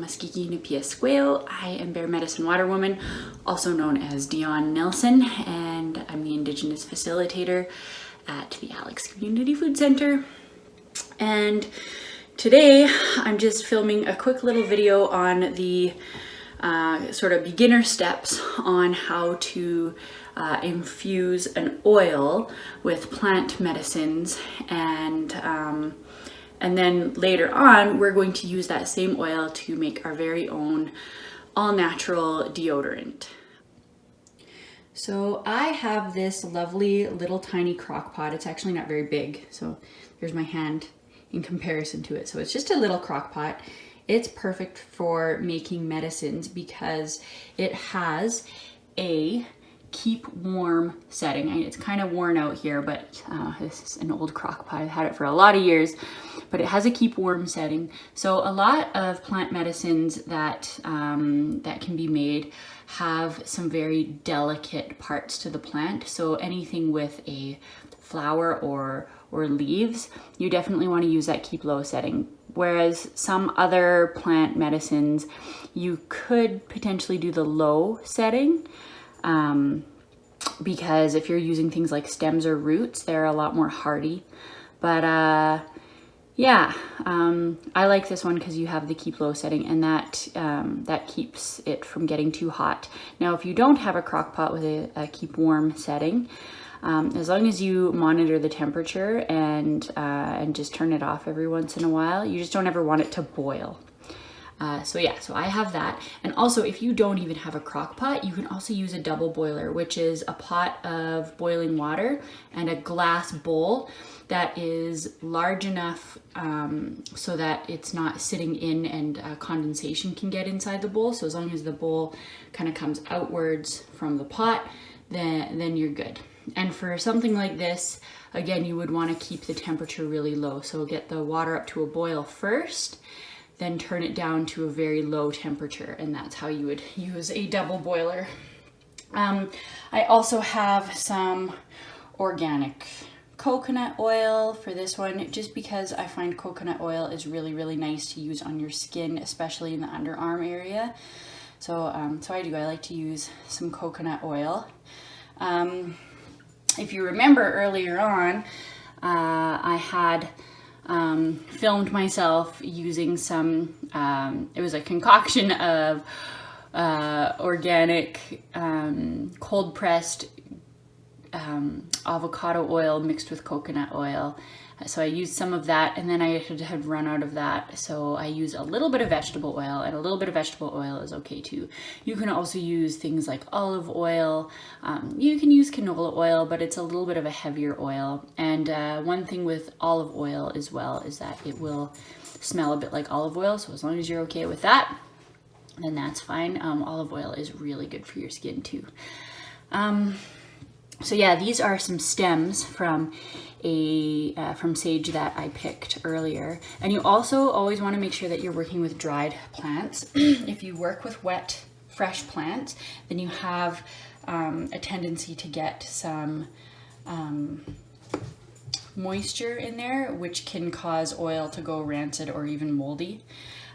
Muskegee Nupiasqueo. I am Bear Medicine Water Woman, also known as Dion Nelson, and I'm the Indigenous Facilitator at the Alex Community Food Center. And today I'm just filming a quick little video on the sort of beginner steps on how to infuse an oil with plant medicines, and then later on we're going to use that same oil to make our very own all-natural deodorant. So I have this lovely little tiny crock pot. It's actually not very big, so there's my hand in comparison to it. So it's just a little crock pot. It's perfect for making medicines because it has a keep warm setting. It's kind of worn out here, but this is an old crock pot. I've had it for a lot of years, but it has a keep warm setting. So a lot of plant medicines that that can be made have some very delicate parts to the plant. So anything with a flower or leaves, you definitely want to use that keep low setting. Whereas some other plant medicines, you could potentially do the low setting, because if you're using things like stems or roots, they're a lot more hardy. But yeah, I like this one because you have the keep low setting, and that keeps it from getting too hot. Now, if you don't have a crock pot with a keep warm setting, as long as you monitor the temperature and just turn it off every once in a while, you just don't ever want it to boil. So I have that. And also, if you don't even have a crock pot, you can also use a double boiler, which is a pot of boiling water and a glass bowl that is large enough so that it's not sitting in and condensation can get inside the bowl. So as long as the bowl kind of comes outwards from the pot, then you're good. And for something like this, again, you would want to keep the temperature really low. So get the water up to a boil first, then turn it down to a very low temperature, and that's how you would use a double boiler. I also have some organic coconut oil for this one, just because I find coconut oil is really, really nice to use on your skin, especially in the underarm area. So I like to use some coconut oil. If you remember earlier on, I had filmed myself using some, it was a concoction of organic cold pressed avocado oil mixed with coconut oil. So I used some of that, and then I had run out of that, so I used a little bit of vegetable oil, and a little bit of vegetable oil is okay too. You can also use things like olive oil. You can use canola oil, but it's a little bit of a heavier oil. And one thing with olive oil as well is that it will smell a bit like olive oil, so as long as you're okay with that, then that's fine. Olive oil is really good for your skin too. So yeah, these are some stems from sage that I picked earlier. And you also always want to make sure that you're working with dried plants. If you work with wet, fresh plants, then you have a tendency to get some moisture in there, which can cause oil to go rancid or even moldy.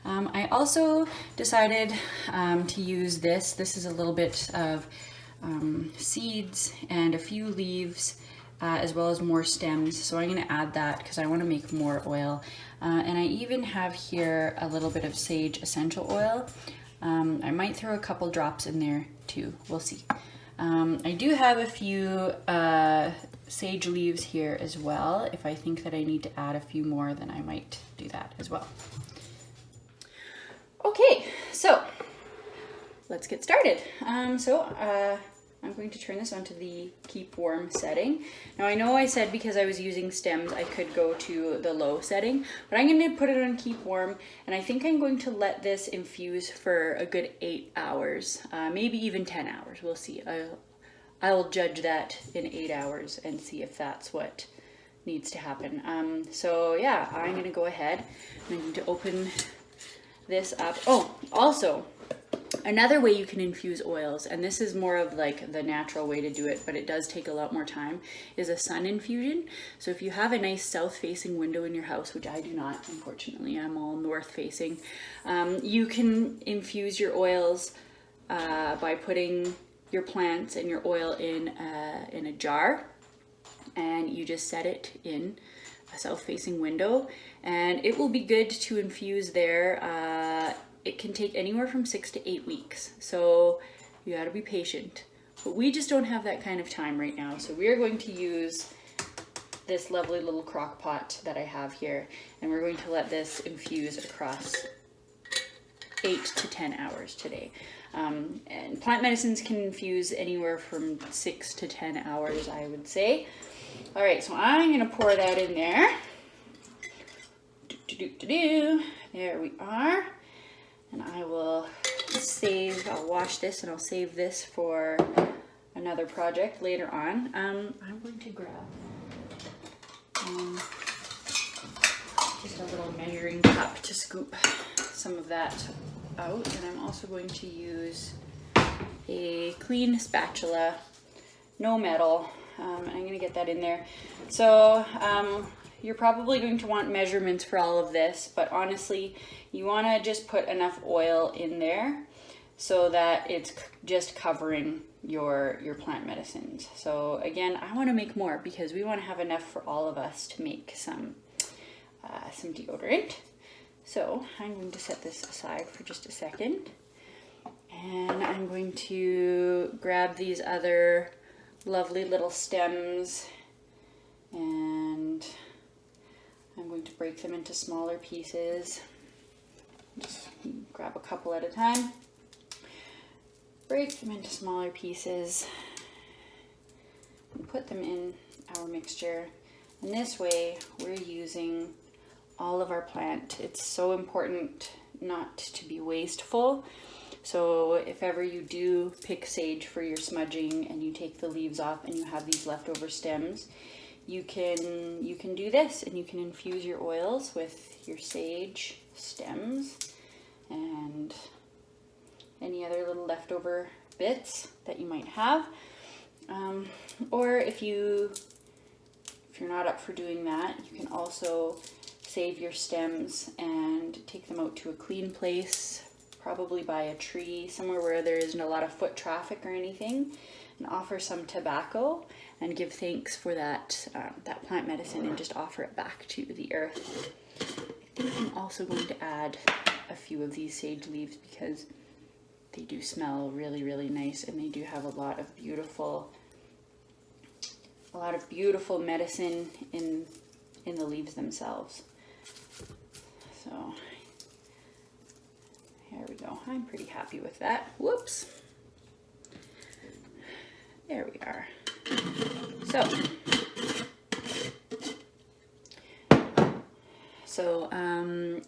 I also decided to use this. This is a little bit of seeds and a few leaves, as well as more stems. So I'm going to add that because I want to make more oil. And I even have here a little bit of sage essential oil. I might throw a couple drops in there too. We'll see. I do have a few sage leaves here as well. If I think that I need to add a few more, then I might do that as well. Okay, so let's get started. I'm going to turn this onto the keep warm setting. Now I know I said because I was using stems I could go to the low setting, but I'm going to put it on keep warm, and I think I'm going to let this infuse for a good 8 hours, maybe even 10 hours. We'll see. I'll judge that in 8 hours and see if that's what needs to happen. So yeah, I'm going to go ahead. I'm going to open this up. Oh, also, Another way you can infuse oils, and this is more of like the natural way to do it, but it does take a lot more time, is a sun infusion. So if you have a nice south facing window in your house, which I do not, unfortunately, I'm all north facing, you can infuse your oils by putting your plants and your oil in a jar, and you just set it in a south facing window, and it will be good to infuse there. It can take anywhere from 6 to 8 weeks, so you got to be patient. But we just don't have that kind of time right now, so we are going to use this lovely little crock pot that I have here, and we're going to let this infuse across 8 to 10 hours today. And plant medicines can infuse anywhere from 6 to 10 hours, I would say. All right, so I'm going to pour that in there. There we are. And I will I'll wash this and I'll save this for another project later on. I'm going to grab just a little measuring cup to scoop some of that out. And I'm also going to use a clean spatula, no metal. And I'm going to get that in there. So you're probably going to want measurements for all of this, but honestly, you want to just put enough oil in there so that it's just covering your plant medicines. So again, I want to make more because we want to have enough for all of us to make some deodorant. So I'm going to set this aside for just a second, and I'm going to grab these other lovely little stems, and I'm going to break them into smaller pieces. Just grab a couple at a time, break them into smaller pieces, and put them in our mixture. And this way we're using all of our plant. It's so important not to be wasteful. So if ever you do pick sage for your smudging and you take the leaves off and you have these leftover stems, you can do this, and you can infuse your oils with your sage stems and any other little leftover bits that you might have. Or if you're not up for doing that, you can also save your stems and take them out to a clean place, probably by a tree, somewhere where there isn't a lot of foot traffic or anything, and offer some tobacco and give thanks for that plant medicine and just offer it back to the earth. I think I'm also going to add a few of these sage leaves because they do smell really, really nice, and they do have a lot of beautiful medicine in the leaves themselves. So there we go. I'm pretty happy with that. Whoops. There we are. So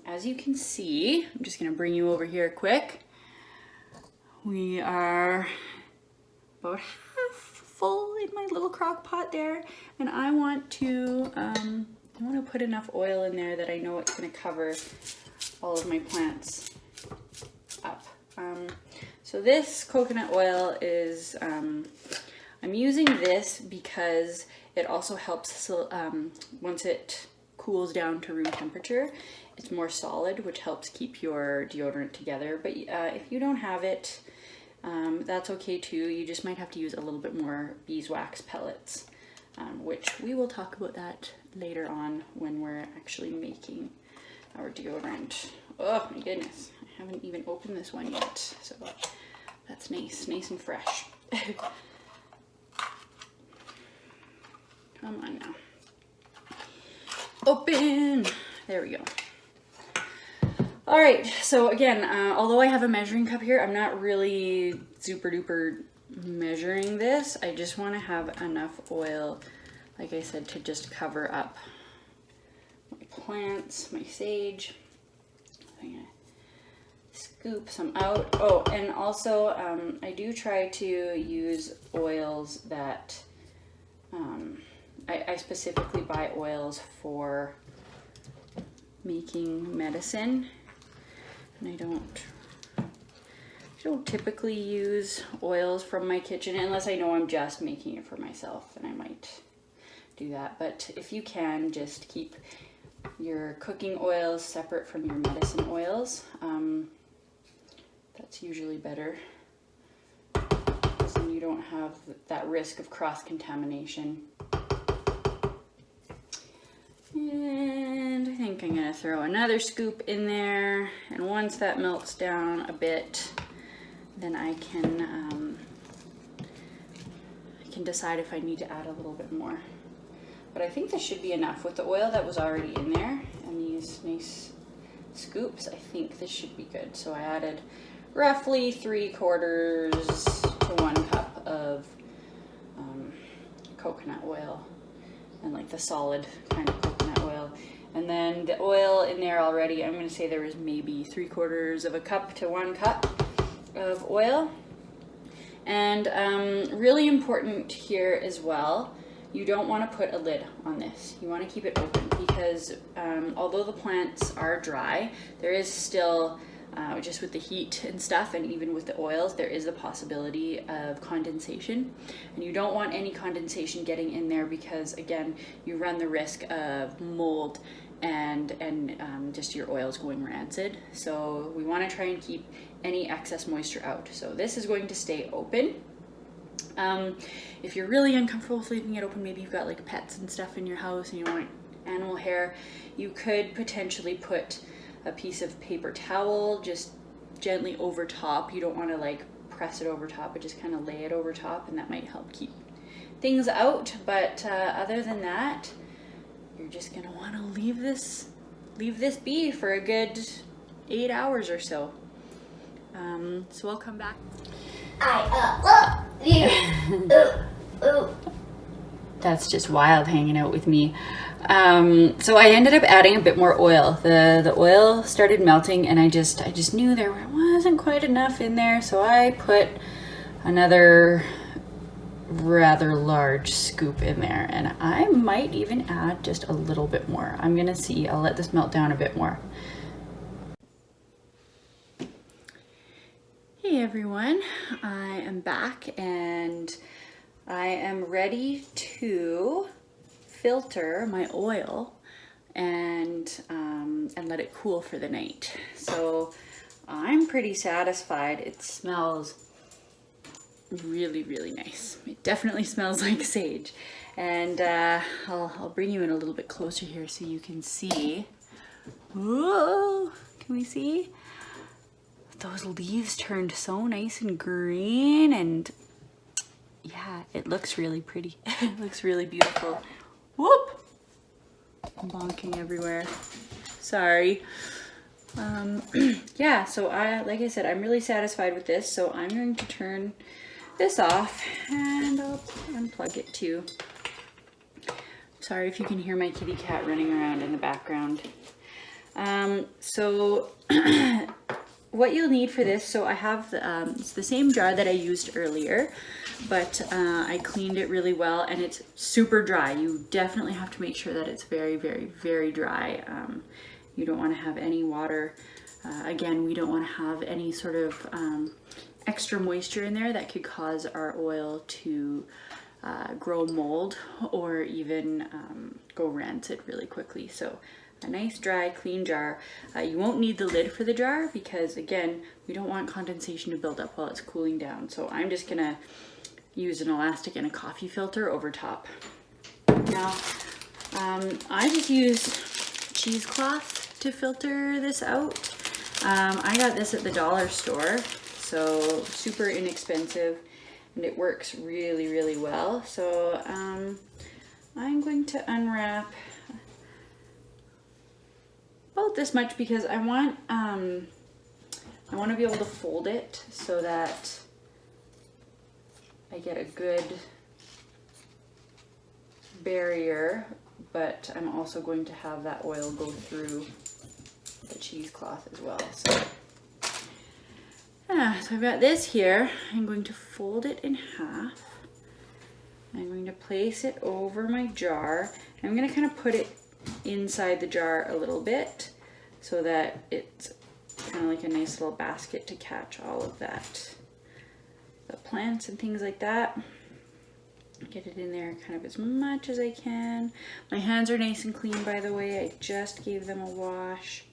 as you can see, I'm just going to bring you over here quick. We are about half full in my little crock pot there, and I want to put enough oil in there that I know it's going to cover all of my plants up. So this coconut oil is, I'm using this because it also helps, once it cools down to room temperature, it's more solid, which helps keep your deodorant together. But if you don't have it, that's okay too. You just might have to use a little bit more beeswax pellets, which we will talk about that later on when we're actually making our deodorant. Oh my goodness, I haven't even opened this one yet, so that's nice and fresh. Come on now. Open! There we go. All right, so again, although I have a measuring cup here, I'm not really super duper measuring this. I just want to have enough oil, like I said, to just cover up my plants, my sage. I'm gonna scoop some out. Oh, and also I do try to use oils that, I specifically buy oils for making medicine, and I don't I don't typically use oils from my kitchen unless I know I'm just making it for myself, and I might do that. But if you can, just keep your cooking oils separate from your medicine oils. That's usually better, because then you don't have that risk of cross-contamination. And I think I'm gonna throw another scoop in there, and once that melts down a bit, then I can decide if I need to add a little bit more. But I think this should be enough with the oil that was already in there and these nice scoops. I think this should be good. So I added roughly 3/4 to 1 cup of coconut oil, and like the solid kind of coconut oil. And then the oil in there already, I'm going to say there was maybe 3/4 of a cup to 1 cup of oil. And really important here as well, you don't want to put a lid on this. You want to keep it open, because although the plants are dry, there is still, just with the heat and stuff, and even with the oils, there is a possibility of condensation. And you don't want any condensation getting in there, because again, you run the risk of mold and just your oils going rancid. So we want to try and keep any excess moisture out. So this is going to stay open. If you're really uncomfortable with leaving it open, maybe you've got like pets and stuff in your house and you want animal hair, you could potentially put a piece of paper towel just gently over top. You don't want to like press it over top, but just kind of lay it over top, and that might help keep things out. But other than that, you're just gonna want to leave this be for a good 8 hours or so. So I'll come back. I love you. That's just wild hanging out with me. So I ended up adding a bit more oil. The oil started melting, and I just knew there wasn't quite enough in there, so I put another rather large scoop in there, and I might even add just a little bit more. I'm gonna see. I'll let this melt down a bit more. Hey everyone, I am back, and I am ready to filter my oil and let it cool for the night. So I'm pretty satisfied. It smells really, really nice. It definitely smells like sage. And I'll bring you in a little bit closer here so you can see. Whoa, can we see? Those leaves turned so nice and green, and yeah, it looks really pretty. It looks really beautiful. Whoop! I'm bonking everywhere. Sorry. Yeah, so like I said, I'm really satisfied with this, so I'm going to turn this off, and I'll unplug it too. Sorry if you can hear my kitty cat running around in the background. So what you'll need for this, so I have it's the same jar that I used earlier, but I cleaned it really well, and it's super dry. You definitely have to make sure that it's very, very, very dry. You don't want to have any water. Again, we don't want to have any sort of extra moisture in there that could cause our oil to grow mold or even go rancid really quickly. So a nice dry clean jar. You won't need the lid for the jar, because again, we don't want condensation to build up while it's cooling down. So I'm just gonna use an elastic and a coffee filter over top. Now I just use cheesecloth to filter this out. I got this at the dollar store, so super inexpensive, and it works really, really well. So I'm going to unwrap about this much, because I want to be able to fold it so that I get a good barrier, but I'm also going to have that oil go through the cheesecloth as well. So I've got this here. I'm going to fold it in half. I'm going to place it over my jar. I'm going to kind of put it inside the jar a little bit so that it's kind of like a nice little basket to catch all of that, the plants and things like that. Get it in there kind of as much as I can. My hands are nice and clean, by the way. I just gave them a wash.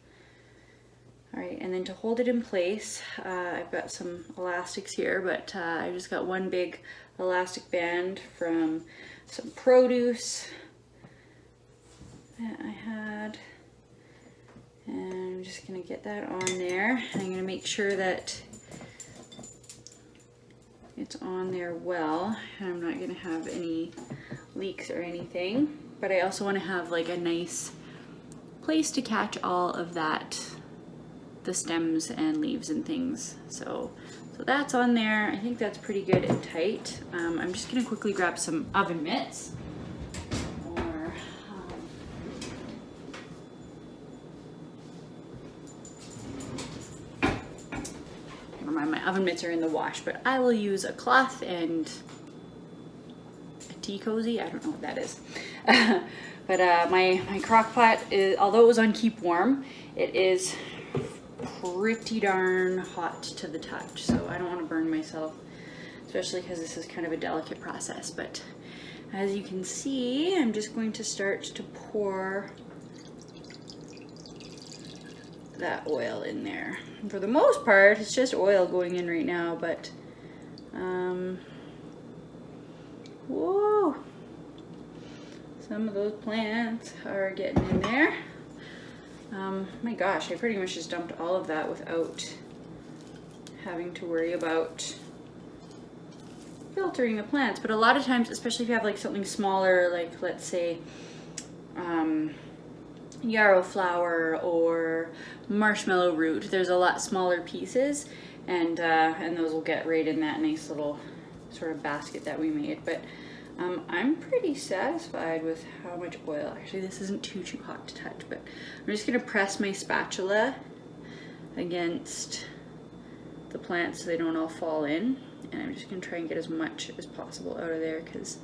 All right, and then to hold it in place, I've got some elastics here, but I just got one big elastic band from some produce that I had. And I'm just gonna get that on there. And I'm gonna make sure that it's on there well, and I'm not gonna have any leaks or anything, but I also want to have like a nice place to catch all of that, the stems and leaves and things. So that's on there. I think that's pretty good and tight. I'm just gonna quickly grab some oven mitts, or never mind, my oven mitts are in the wash, but I will use a cloth and a tea cozy. I don't know what that is. But my crock pot is, although it was on keep warm, it is pretty darn hot to the touch. So I don't want to burn myself, especially because this is kind of a delicate process. But as you can see, I'm just going to start to pour that oil in there. And for the most part, it's just oil going in right now, but whoa, some of those plants are getting in there. My gosh, I pretty much just dumped all of that without having to worry about filtering the plants. But a lot of times, especially if you have like something smaller, like let's say yarrow flower or marshmallow root, there's a lot smaller pieces, and those will get right in that nice little sort of basket that we made. But I'm pretty satisfied with how much oil. Actually, this isn't too hot to touch, but I'm just gonna press my spatula against the plants so they don't all fall in, and I'm just gonna try and get as much as possible out of there because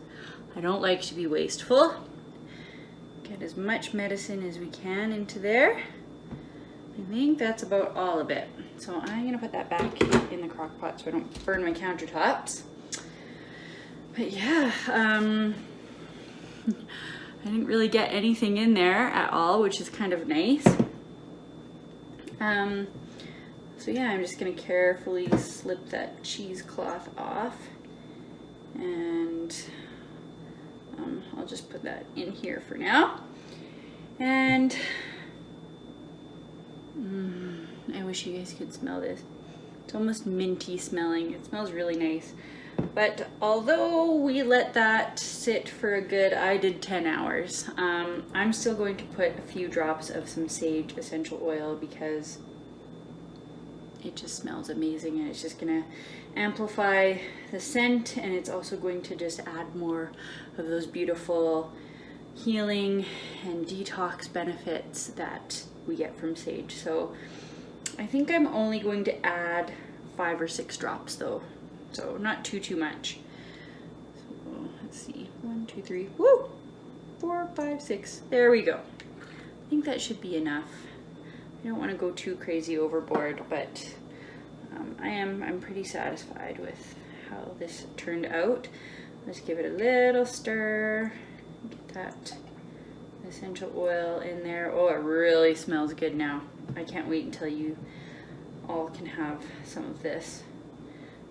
I don't like to be wasteful. Get as much medicine as we can into there. I think that's about all of it. So I'm gonna put that back in the crock pot so I don't burn my countertops. But yeah, I didn't really get anything in there at all, which is kind of nice. So yeah, I'm just gonna carefully slip that cheesecloth off, and I'll just put that in here for now. And I wish you guys could smell this. It's almost minty smelling. It smells really nice. But although we let that sit for a good, I did 10 hours, I'm still going to put a few drops of some sage essential oil because it just smells amazing, and it's just gonna amplify the scent, and it's also going to just add more of those beautiful healing and detox benefits that we get from sage. So I think I'm only going to add 5 or 6 drops though, so not too much. So let's see, 1, 2, 3, woo, 4, 5, 6. There we go. I think that should be enough. I don't want to go too crazy overboard, but I'm pretty satisfied with how this turned out. Let's give it a little stir. Get that essential oil in there. Oh, it really smells good now. I can't wait until you all can have some of this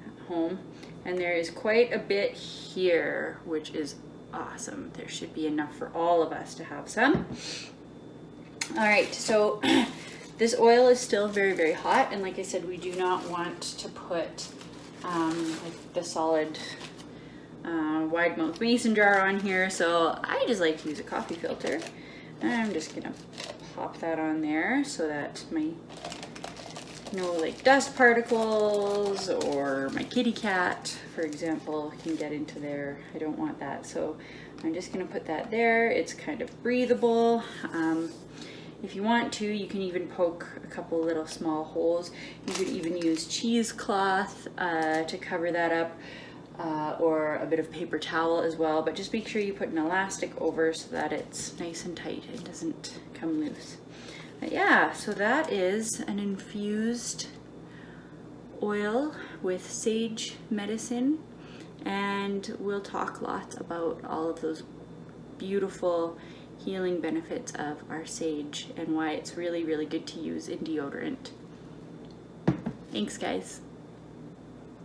at home. And there is quite a bit here, which is awesome. There should be enough for all of us to have some. All right, so this oil is still very hot, and like I said, we do not want to put like the solid wide mouth mason jar on here, so I just like to use a coffee filter. And I'm just gonna pop that on there so that no like dust particles or my kitty cat, for example, can get into there. I don't want that, so I'm just gonna put that there. It's kind of breathable. If you want to, you can even poke a couple little small holes. You could even use cheesecloth to cover that up, or a bit of paper towel as well, but just make sure you put an elastic over so that it's nice and tight and doesn't come loose. But yeah, so that is an infused oil with sage medicine, and we'll talk lots about all of those beautiful healing benefits of our sage and why it's really, really good to use in deodorant. Thanks, guys.